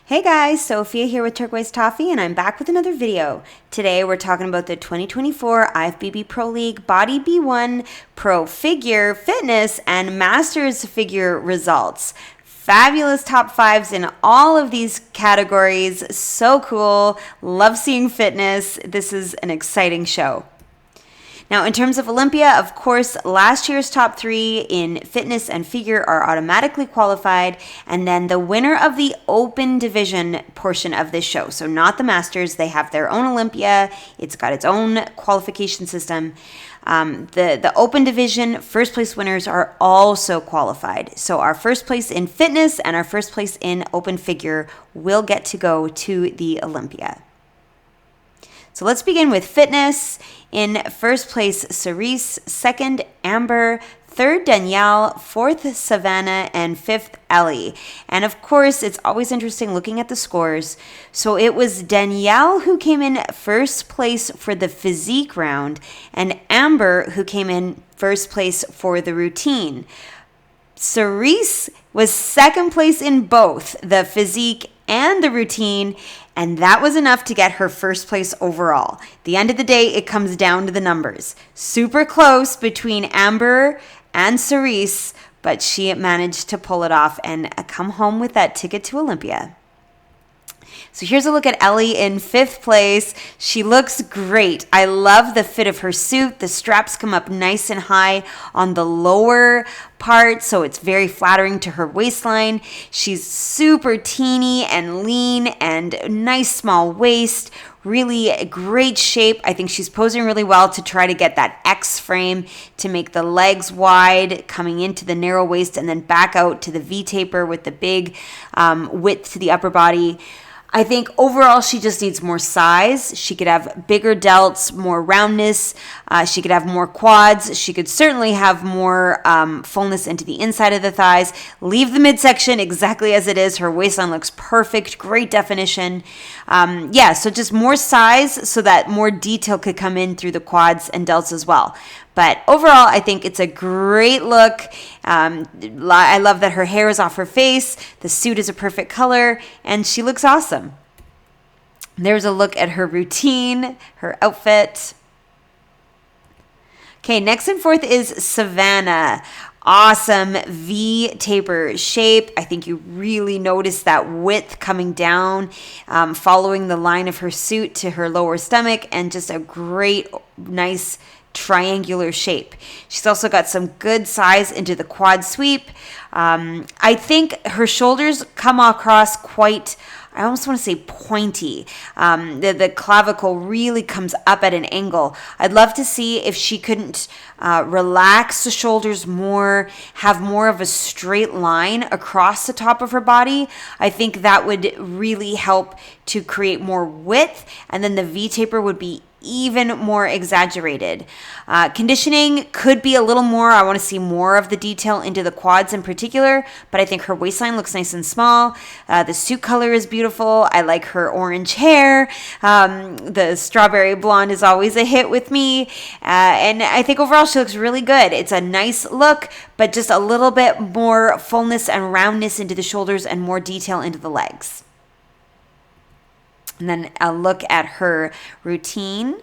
Hey guys, Sophia here with Turquoise Toffee, and I'm back with another video. Today we're talking about the 2024 IFBB Pro League Body B1 Pro Figure Fitness and Masters Figure results. Fabulous top fives in all of these categories. So cool. Love seeing fitness. This is an exciting show. Now, in terms of Olympia, of course, last year's top three in fitness and figure are automatically qualified, and then the winner of the open division portion of this show, so not the Masters, they have their own Olympia, it's got its own qualification system. The open division first place winners are also qualified. So our first place in fitness and our first place in open figure will get to go to the Olympia. So let's begin with fitness. In first place, Cerise. Second, Amber. Third, Danielle. Fourth, Savannah. And fifth, Ellie. And of course, it's always interesting looking at the scores. So it was Danielle who came in first place for the physique round, and Amber who came in first place for the routine. Cerise was second place in both the physique and the routine, and that was enough to get her first place overall. At the end of the day, it comes down to the numbers. Super close between Amber and Cerise, but she managed to pull it off and come home with that ticket to Olympia. So here's a look at Ellie in fifth place. She looks great. I love the fit of her suit. The straps come up nice and high on the lower part, so it's very flattering to her waistline. She's super teeny and lean and nice small waist. Really great shape. I think she's posing really well to try to get that X frame to make the legs wide, coming into the narrow waist and then back out to the V taper with the big width to the upper body. I think overall she just needs more size. She could have bigger delts, more roundness. She could have more quads. She could certainly have more fullness into the inside of the thighs. Leave the midsection exactly as it is. Her waistline looks perfect. Great definition. So just more size so that more detail could come in through the quads and delts as well. But overall, I think it's a great look. I love that her hair is off her face. The suit is a perfect color, and she looks awesome. There's a look at her routine, her outfit. Okay, next and fourth is Savannah. Awesome V taper shape. I think you really notice that width coming down, following the line of her suit to her lower stomach, and just a great, nice triangular shape. She's also got some good size into the quad sweep. I think her shoulders come across quite, I almost want to say pointy. The clavicle really comes up at an angle. I'd love to see if she couldn't relax the shoulders more, have more of a straight line across the top of her body. I think that would really help to create more width, and then the V taper would be even more exaggerated. Conditioning could be a little more. I want to see more of the detail into the quads in particular, but I think her waistline looks nice and small. The suit color is beautiful. I like her orange hair. The strawberry blonde is always a hit with me. And I think overall she looks really good. It's a nice look, but just a little bit more fullness and roundness into the shoulders and more detail into the legs. And then a look at her routine.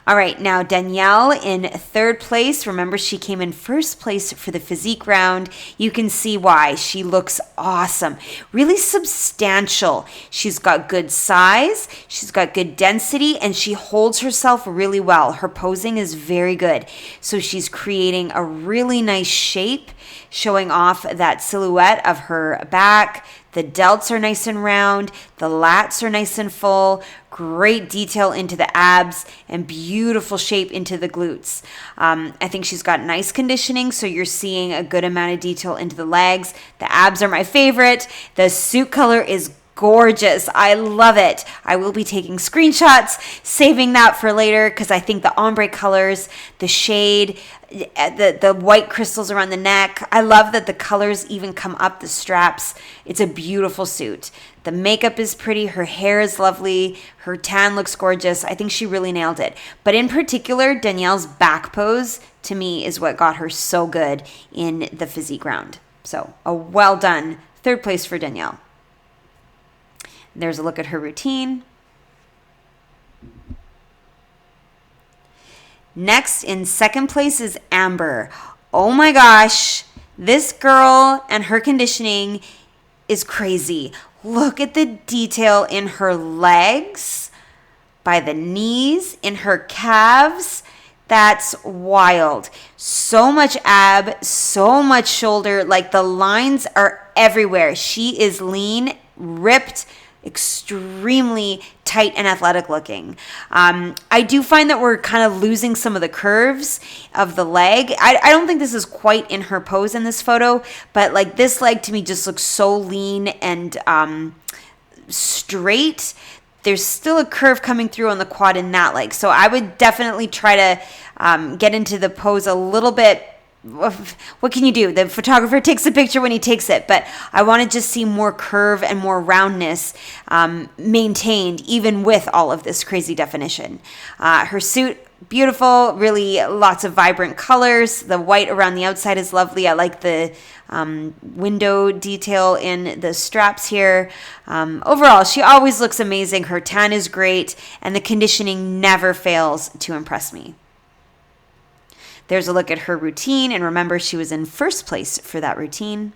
All right, now Danielle in third place. Remember, she came in first place for the physique round. You can see why. She looks awesome. Really substantial. She's got good size. She's got good density, and she holds herself really well. Her posing is very good. So she's creating a really nice shape, showing off that silhouette of her back. The delts are nice and round. The lats are nice and full. Great detail into the abs and beautiful shape into the glutes. I think she's got nice conditioning, so you're seeing a good amount of detail into the legs. The abs are my favorite. The suit color is gorgeous. I love it. I will be taking screenshots, saving that for later, because I think the ombre colors, the shade, the white crystals around the neck. I love that the colors even come up the straps. It's a beautiful suit. The makeup is pretty. Her hair is lovely. Her tan looks gorgeous. I think she really nailed it. But in particular, Danielle's back pose, to me, is what got her so good in the physique round. So a well done Third place for Danielle. There's a look at her routine. Next, in second place is Amber. Oh my gosh, this girl and her conditioning is crazy. Look at the detail in her legs, by the knees, in her calves. That's wild. So much ab, so much shoulder. Like the lines are everywhere. She is lean, ripped, extremely tight and athletic looking. I do find that we're kind of losing some of the curves of the leg. I don't think this is quite in her pose in this photo, but like this leg to me just looks so lean and straight. There's still a curve coming through on the quad in that leg. So I would definitely try to get into the pose a little bit. What can you do? The photographer takes the picture when he takes it, but I want to just see more curve and more roundness maintained even with all of this crazy definition. Her suit, beautiful, really lots of vibrant colors. The white around the outside is lovely. I like the window detail in the straps here. Overall, she always looks amazing. Her tan is great, and the conditioning never fails to impress me. There's a look at her routine, and remember, she was in first place for that routine.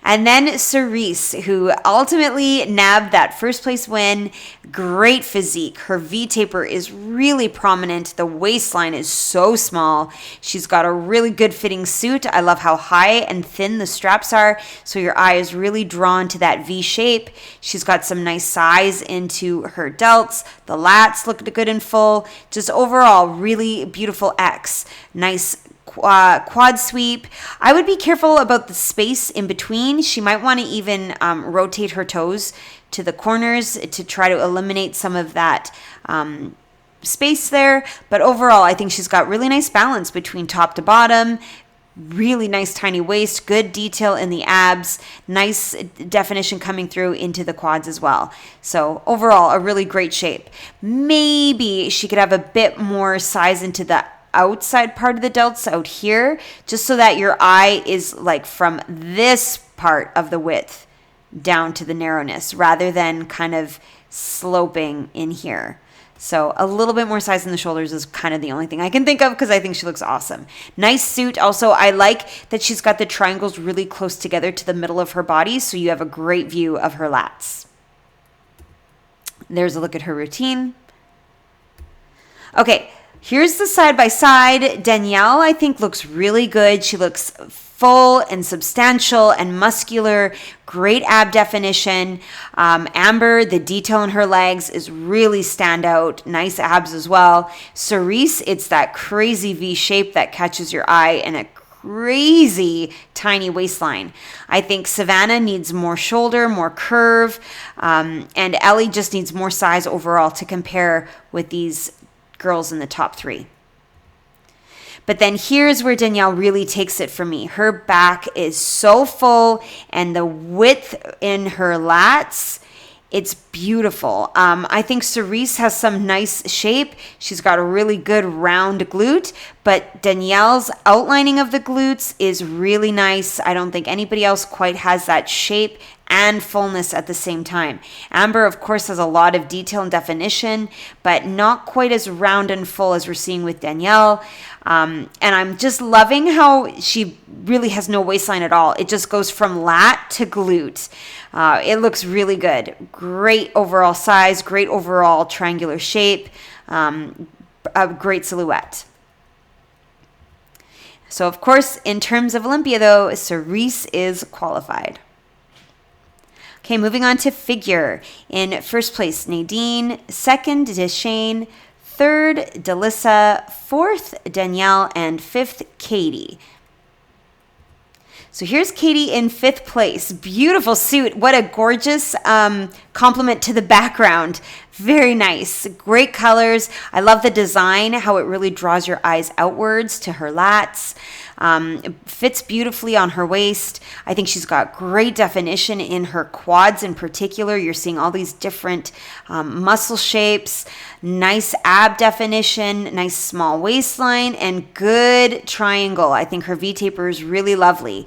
And then Cerise, who ultimately nabbed that first place win. Great physique. Her V-taper is really prominent. The waistline is so small. She's got a really good fitting suit. I love how high and thin the straps are, so your eye is really drawn to that V shape. She's got some nice size into her delts. The lats look good and full. Just overall, really beautiful X. Nice quad sweep. I would be careful about the space in between. She might want to even rotate her toes to the corners to try to eliminate some of that space there. But overall, I think she's got really nice balance between top to bottom. Really nice tiny waist, good detail in the abs, nice definition coming through into the quads as well. So overall, a really great shape. Maybe she could have a bit more size into the outside part of the delts out here, just so that your eye is like from this part of the width down to the narrowness rather than kind of sloping in here. So a little bit more size in the shoulders is kind of the only thing I can think of because I think she looks awesome. Nice suit. Also, I like that she's got the triangles really close together to the middle of her body, so you have a great view of her lats. There's a look at her routine. Okay. Here's the side-by-side. Danielle, I think, looks really good. She looks full and substantial and muscular. Great ab definition. Amber, the detail in her legs is really stand out. Nice abs as well. Cerise, it's that crazy V shape that catches your eye and a crazy tiny waistline. I think Savannah needs more shoulder, more curve, and Ellie just needs more size overall to compare with these girls in the top three. But then here's where Danielle really takes it for me. Her back is so full and the width in her lats, it's beautiful. I think Cerise has some nice shape. She's got a really good round glute, but Danielle's outlining of the glutes is really nice. I don't think anybody else quite has that shape and fullness at the same time. Amber, of course, has a lot of detail and definition, but not quite as round and full as we're seeing with Danielle. And I'm just loving how she really has no waistline at all. It just goes from lat to glute. It looks really good. Great overall size, great overall triangular shape, a great silhouette. So, of course, in terms of Olympia, though, Cerise is qualified. Okay, moving on to figure. In first place, Nadine. Second, Deshane. Third, Delissa. Fourth, Danielle. And fifth, Katie. So here's Katie in fifth place. Beautiful suit. What a gorgeous compliment to the background. Very nice. Great colors. I love the design, how it really draws your eyes outwards to her lats. It fits beautifully on her waist. I think she's got great definition in her quads in particular. You're seeing all these different muscle shapes, nice ab definition, nice small waistline, and good triangle. I think her V-taper is really lovely.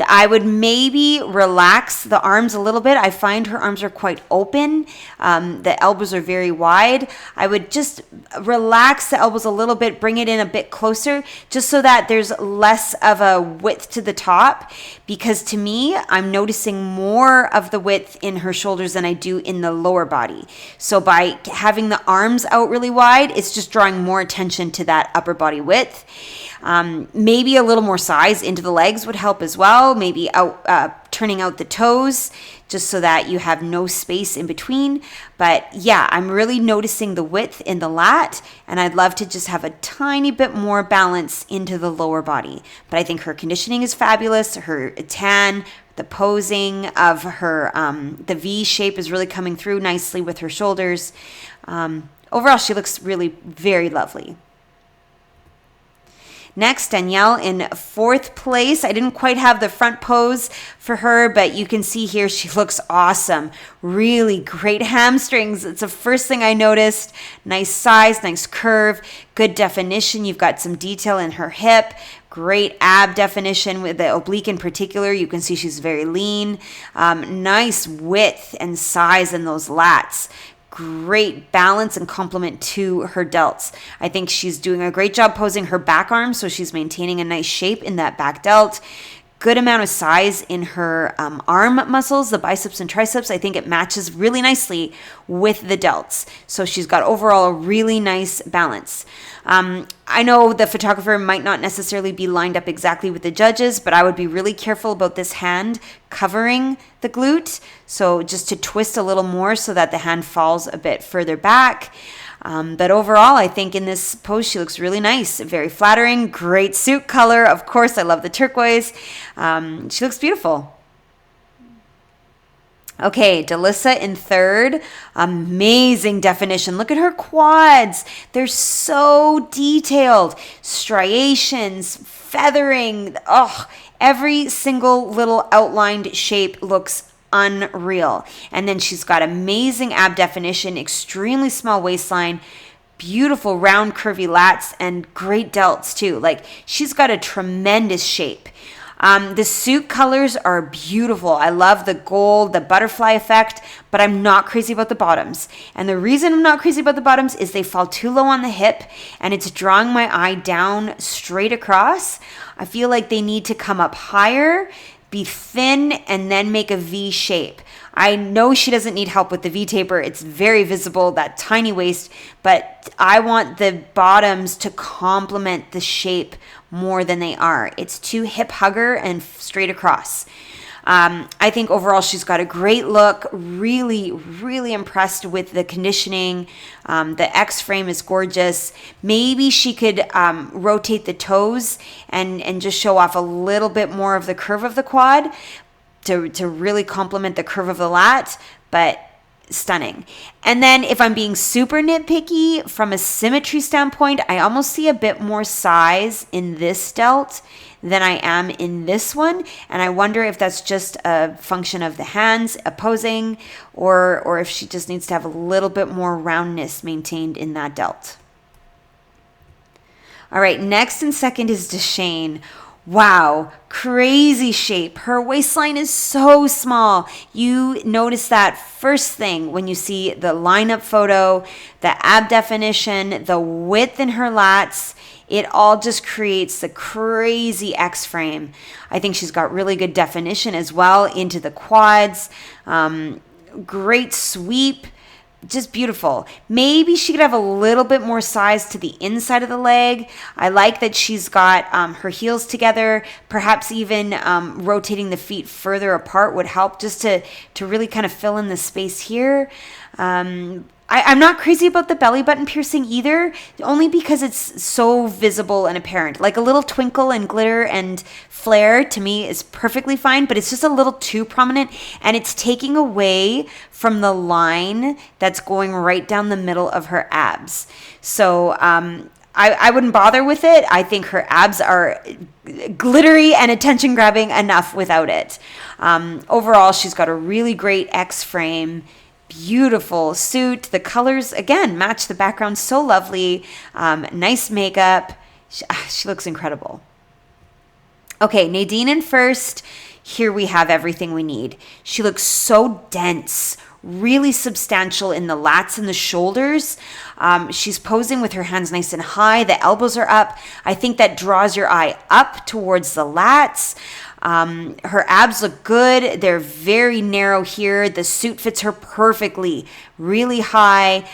I would maybe relax the arms a little bit. I find her arms are quite open. The elbows are very wide. I would just relax the elbows a little bit, bring it in a bit closer, just so that there's less of a width to the top. Because to me, I'm noticing more of the width in her shoulders than I do in the lower body. So by having the arms out really wide, it's just drawing more attention to that upper body width. Maybe a little more size into the legs would help as well. Maybe turning out the toes just so that you have no space in between. But yeah, I'm really noticing the width in the lat, and I'd love to just have a tiny bit more balance into the lower body. But I think her conditioning is fabulous. Her tan, the posing of her, the V shape is really coming through nicely with her shoulders. Overall, she looks really very lovely. Next, Danielle in 4th place. I didn't quite have the front pose for her, but you can see here she looks awesome. Really great hamstrings. It's the first thing I noticed. Nice size, nice curve, good definition. You've got some detail in her hip. Great ab definition with the oblique in particular. You can see she's very lean. Nice width and size in those lats. Great balance and complement to her delts. I think she's doing a great job posing her back arm, so she's maintaining a nice shape in that back delt. Good amount of size in her arm muscles, the biceps and triceps. I think it matches really nicely with the delts. So she's got overall a really nice balance. I know the photographer might not necessarily be lined up exactly with the judges, but I would be really careful about this hand covering the glute. So just to twist a little more so that the hand falls a bit further back. But overall, I think in this pose, she looks really nice, very flattering, great suit color. Of course, I love the turquoise. She looks beautiful. Okay, Delissa in 3rd. Amazing definition. Look at her quads. They're so detailed. Striations, feathering. Oh, every single little outlined shape looks unreal. And then she's got amazing ab definition, extremely small waistline, beautiful round curvy lats, and great delts too. Like, she's got a tremendous shape. The suit colors are beautiful. I love the gold, the butterfly effect, but I'm not crazy about the bottoms. And the reason I'm not crazy about the bottoms is they fall too low on the hip, and it's drawing my eye down straight across. I feel like they need to come up higher, be thin, and then make a V shape. I know she doesn't need help with the V taper. It's very visible, that tiny waist, but I want the bottoms to complement the shape more than they are. It's too hip hugger and straight across. I think overall she's got a great look. Really, really impressed with the conditioning. The X frame is gorgeous. Maybe she could rotate the toes and just show off a little bit more of the curve of the quad to really complement the curve of the lat, but stunning. And then if I'm being super nitpicky from a symmetry standpoint, I almost see a bit more size in this delt than I am in this one. And I wonder if that's just a function of the hands opposing, or if she just needs to have a little bit more roundness maintained in that delt. All right, next and second is Deshane. Wow, crazy shape. Her waistline is so small. You notice that first thing when you see the lineup photo, the ab definition, the width in her lats. It all just creates the crazy X frame. I think she's got really good definition as well into the quads. Great sweep. Just beautiful. Maybe she could have a little bit more size to the inside of the leg. I like that she's got her heels together. Perhaps even rotating the feet further apart would help just to really kind of fill in the space here. I'm not crazy about the belly button piercing either, only because it's so visible and apparent. Like a little twinkle and glitter and flare to me is perfectly fine, but it's just a little too prominent, and it's taking away from the line that's going right down the middle of her abs. So I wouldn't bother with it. I think her abs are glittery and attention grabbing enough without it. Overall, she's got a really great X frame. Beautiful suit. The colors, again, match the background so lovely. Nice makeup. She looks incredible. Okay, Nadine in first. Here we have everything we need. She looks so dense, really substantial in the lats and the shoulders. She's posing with her hands nice and high. The elbows are up. I think that draws your eye up towards the lats. Her abs look good. They're very narrow here. The suit fits her perfectly, really high.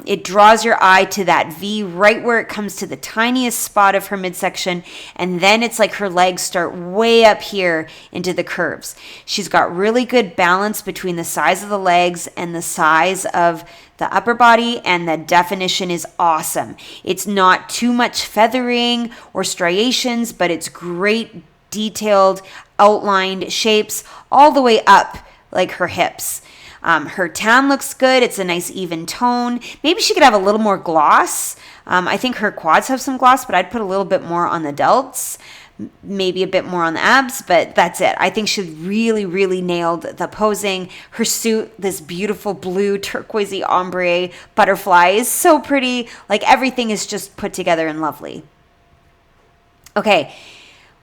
It draws your eye to that V right where it comes to the tiniest spot of her midsection. And then it's like her legs start way up here into the curves. She's got really good balance between the size of the legs and the size of the upper body, and the definition is awesome. It's not too much feathering or striations, but it's great detailed outlined shapes all the way up like her hips. Her tan looks good. It's a nice even tone. Maybe she could have a little more gloss. I think her quads have some gloss, but I'd put a little bit more on the delts, maybe a bit more on the abs, but that's it. I think she really, really nailed the posing. Her suit, this beautiful blue turquoisey ombre butterfly, is so pretty. Like everything is just put together and lovely. Okay.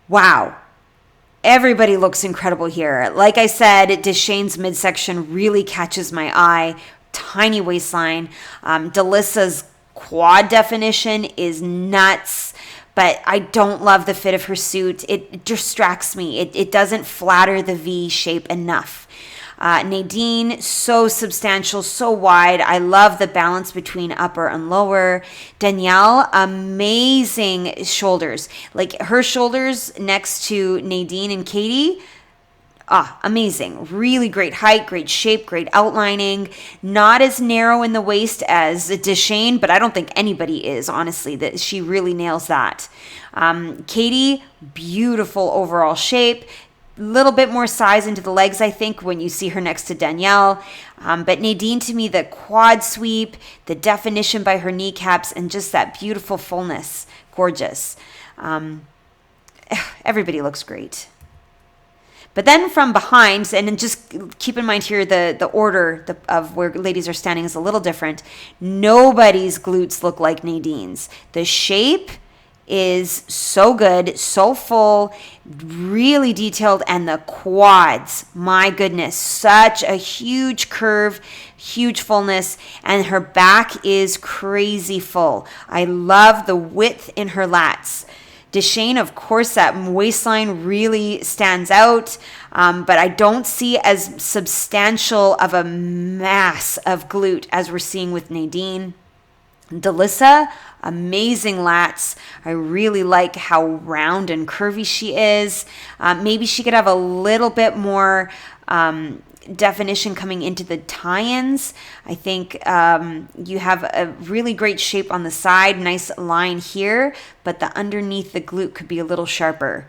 Wow. Everybody looks incredible here. Like I said, Deshane's midsection really catches my eye. Tiny waistline. Delissa's quad definition is nuts, but I don't love the fit of her suit. It distracts me. It doesn't flatter the V shape enough. Nadine, so substantial, so wide. I love the balance between upper and lower. Danielle, amazing shoulders. Like her shoulders next to Nadine and Katie, amazing. Really great height, great shape, great outlining. Not as narrow in the waist as Deshane, but I don't think anybody is, honestly. That she really nails that. Katie, beautiful overall shape. Little bit more size into the legs, I think, when you see her next to Danielle. But Nadine, to me, the quad sweep, the definition by her kneecaps, and just that beautiful fullness. Gorgeous. Everybody looks great. But then from behind, and just keep in mind here, the order of where ladies are standing is a little different. Nobody's glutes look like Nadine's. The shape is so good, so full, really detailed, and the quads, my goodness, such a huge curve, huge fullness, and her back is crazy full. I love the width in her lats. Deshane, of course, that waistline really stands out, but I don't see as substantial of a mass of glute as we're seeing with Nadine. Delissa, amazing lats. I really like how round and curvy she is. Maybe she could have a little bit more definition coming into the tie-ins. I think you have a really great shape on the side, nice line here, but the underneath the glute could be a little sharper.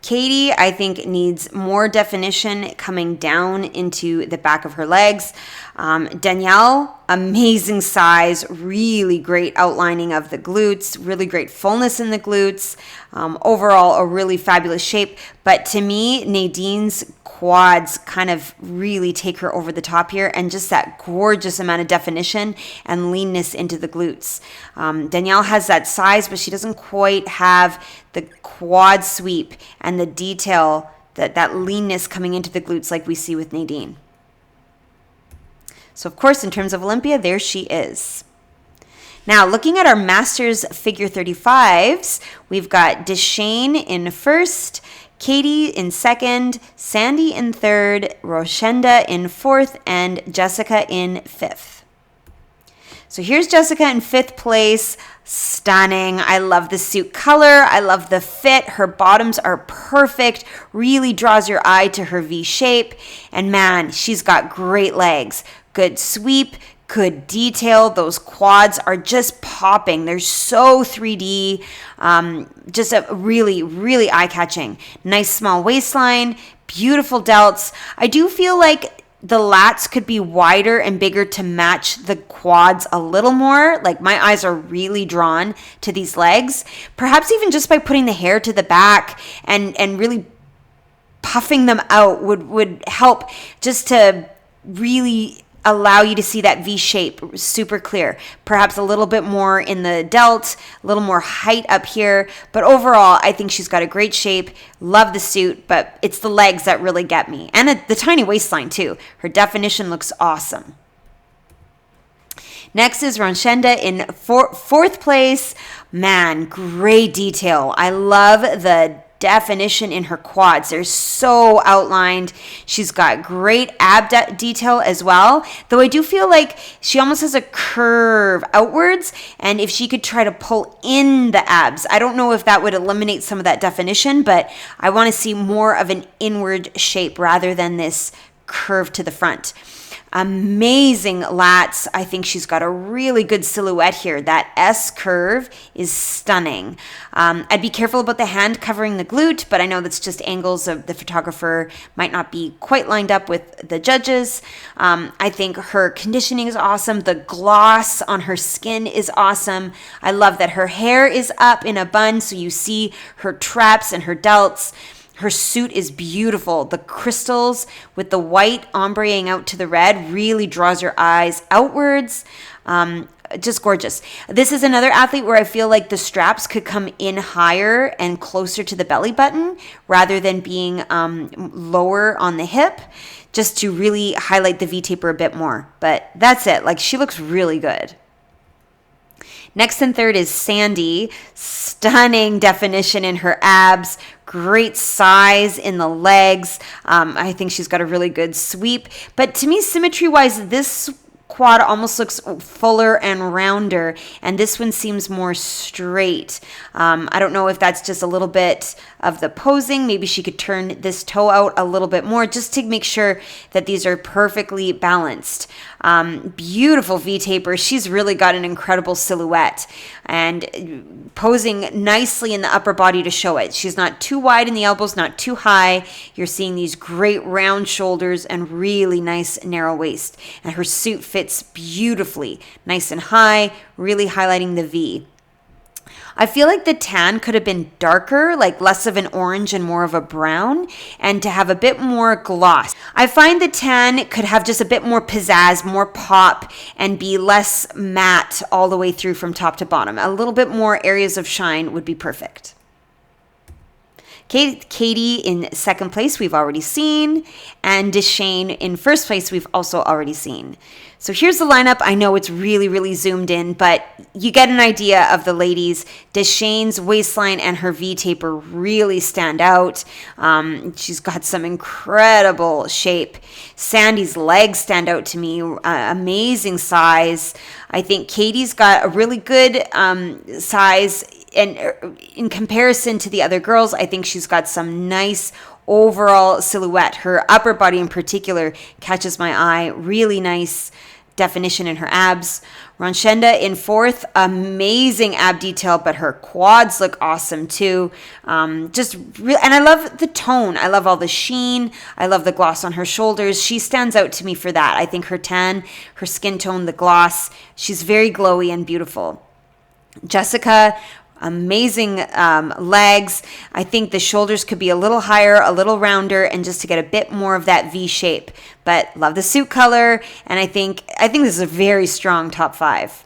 Katie, I think, needs more definition coming down into the back of her legs. Danielle, amazing size, really great outlining of the glutes, really great fullness in the glutes. Overall, a really fabulous shape. But to me, Nadine's quads kind of really take her over the top here, and just that gorgeous amount of definition and leanness into the glutes. Danielle has that size, but she doesn't quite have the quad sweep and the detail, that leanness coming into the glutes like we see with Nadine. So, of course, in terms of Olympia, there she is. Now, looking at our Masters Figure 35s, we've got Deshane in first, Katie in second, Sandy in third, Roshenda in fourth, and Jessica in fifth. So here's Jessica in fifth place. Stunning. I love the suit color. I love the fit. Her bottoms are perfect. Really draws your eye to her V shape. And man, she's got great legs. Good sweep, good detail. Those quads are just popping. They're so 3D. Just a really, really eye-catching. Nice small waistline. Beautiful delts. I do feel like the lats could be wider and bigger to match the quads a little more. Like my eyes are really drawn to these legs. Perhaps even just by putting the hair to the back and really puffing them out would help just to really allow you to see that V shape super clear. Perhaps a little bit more in the delt, a little more height up here. But overall, I think she's got a great shape. Love the suit, but it's the legs that really get me. And the tiny waistline too. Her definition looks awesome. Next is Ronshenda in fourth place. Man, great detail. I love the definition in her quads. They're so outlined. She's got great ab detail as well, though I do feel like she almost has a curve outwards, and if she could try to pull in the abs, I don't know if that would eliminate some of that definition, but I want to see more of an inward shape rather than this curve to the front. Amazing lats. I think she's got a really good silhouette here. That S curve is stunning. I'd be careful about the hand covering the glute, but I know that's just angles of the photographer might not be quite lined up with the judges. I think her conditioning is awesome. The gloss on her skin is awesome. I love that her hair is up in a bun, so you see her traps and her delts. Her suit is beautiful. The crystals with the white ombreing out to the red really draws your eyes outwards. Just gorgeous. This is another athlete where I feel like the straps could come in higher and closer to the belly button rather than being lower on the hip, just to really highlight the V-taper a bit more. But that's it. Like, she looks really good. Next and third is Sandy. Stunning definition in her abs. Great size in the legs. I think she's got a really good sweep. But to me, symmetry-wise, this quad almost looks fuller and rounder, and this one seems more straight. I don't know if that's just a little bit of the posing. Maybe she could turn this toe out a little bit more just to make sure that these are perfectly balanced. Beautiful V-taper. She's really got an incredible silhouette and posing nicely in the upper body to show it. She's not too wide in the elbows, not too high. You're seeing these great round shoulders and really nice narrow waist. And her suit fits beautifully, nice and high, really highlighting the V. I feel like the tan could have been darker, like less of an orange and more of a brown, and to have a bit more gloss. I find the tan could have just a bit more pizzazz, more pop, and be less matte all the way through from top to bottom. A little bit more areas of shine would be perfect. Katie in second place, we've already seen, and Deshane in first place, we've also already seen. So here's the lineup. I know it's really, really zoomed in, but you get an idea of the ladies. Deshane's waistline and her V-taper really stand out. She's got some incredible shape. Sandy's legs stand out to me. Amazing size. I think Katie's got a really good size, and in comparison to the other girls, I think she's got some nice overall silhouette. Her upper body in particular catches my eye. Really nice definition in her abs. Ronshenda in fourth, amazing ab detail, but her quads look awesome too. And I love the tone. I love all the sheen. I love the gloss on her shoulders. She stands out to me for that. I think her tan, her skin tone, the gloss, she's very glowy and beautiful. Jessica, amazing legs. I think the shoulders could be a little higher, a little rounder, and just to get a bit more of that V shape. But love the suit color, and I think this is a very strong top 5.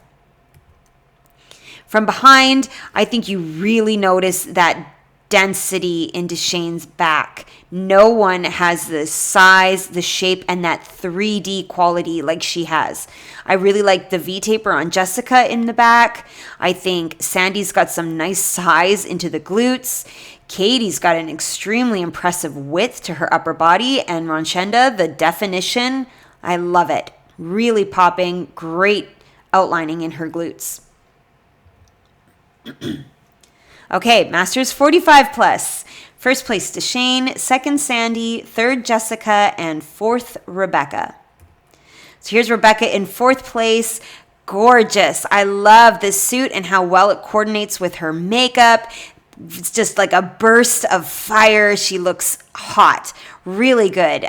From behind, I think you really notice that density in Deshane's back. No one has the size, the shape, and that 3D quality like she has. I really like the V-taper on Jessica in the back. I think Sandy's got some nice size into the glutes. Katie's got an extremely impressive width to her upper body. And Ronshenda, the definition, I love it. Really popping, great outlining in her glutes. Okay, Masters 45 plus. First place Deshane, second Sandy, third Jessica, and fourth Rebecca. So here's Rebecca in fourth place. Gorgeous. I love this suit and how well it coordinates with her makeup. It's just like a burst of fire. She looks hot, really good.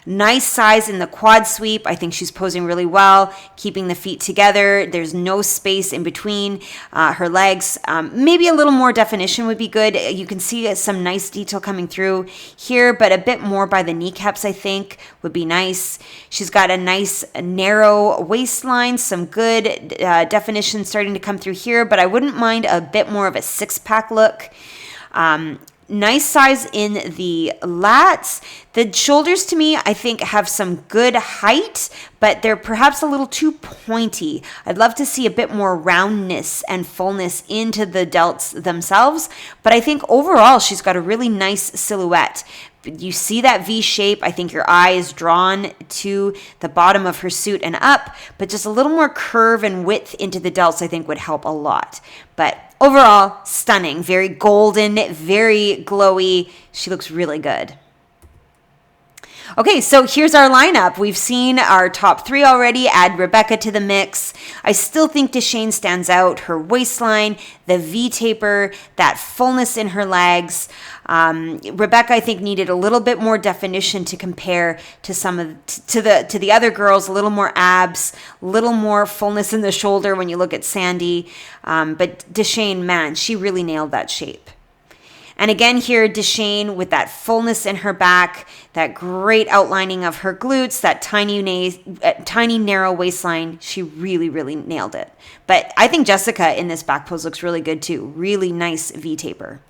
Nice size in the quad sweep. I think she's posing really well, keeping the feet together. There's no space in between her legs. Maybe a little more definition would be good. You can see some nice detail coming through here, but a bit more by the kneecaps, I think, would be nice. She's got a nice narrow waistline, some good definition starting to come through here, but I wouldn't mind a bit more of a six-pack look. Nice size in the lats. The shoulders, to me, I think have some good height, but they're perhaps a little too pointy. I'd love to see a bit more roundness and fullness into the delts themselves, but I think overall she's got a really nice silhouette. You see that V shape. I think your eye is drawn to the bottom of her suit and up, but just a little more curve and width into the delts I think would help a lot. But overall, stunning, very golden, very glowy. She looks really good. Okay, so here's our lineup. We've seen our top three already. Add Rebecca to the mix. I still think Deshane stands out. Her waistline, the V taper, that fullness in her legs. Rebecca, I think, needed a little bit more definition to compare to to the other girls. A little more abs, a little more fullness in the shoulder when you look at Sandy. But Deshane, man, she really nailed that shape. And again here, Deshane with that fullness in her back, that great outlining of her glutes, that tiny narrow waistline. She really, really nailed it. But I think Jessica in this back pose looks really good too. Really nice V taper.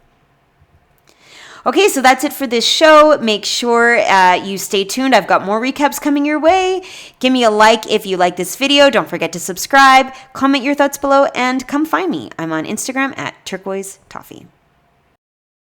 Okay, so that's it for this show. Make sure you stay tuned. I've got more recaps coming your way. Give me a like if you like this video. Don't forget to subscribe. Comment your thoughts below and come find me. I'm on Instagram at turquoise toffee.